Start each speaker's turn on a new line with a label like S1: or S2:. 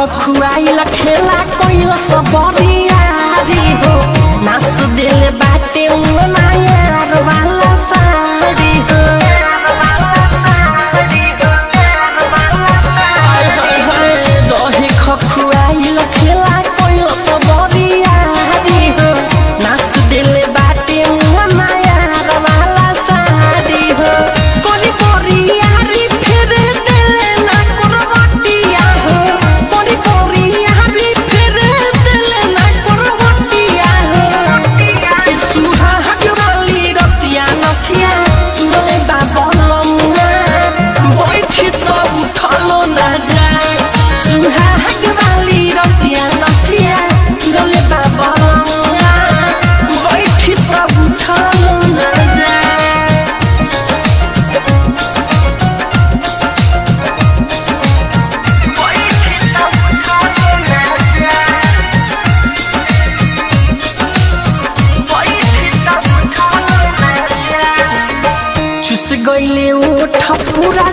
S1: खखुआइल खेला कोइल सबरियारी हो नाच दिल बाटे मायार वाला साड़ी हो रहे खखुआइल खेला कोइल सबरियारी हो नाच दिल बाटे मायार वाला साड़ी हो कोनी बोरियारी फिर दिल ना करवटिया हो कोनी बोरियारी फिर दिल ना करवटिया हो सुहाग वाली रतिया नथिया तुरले बाबलमुआ बैठी तो उठलो ना जाए सुहाग वाली रतिया नथिया तुरले बाबलमुआ बैठी तो उठलो ना जाए चुस गईले ओठ पूरा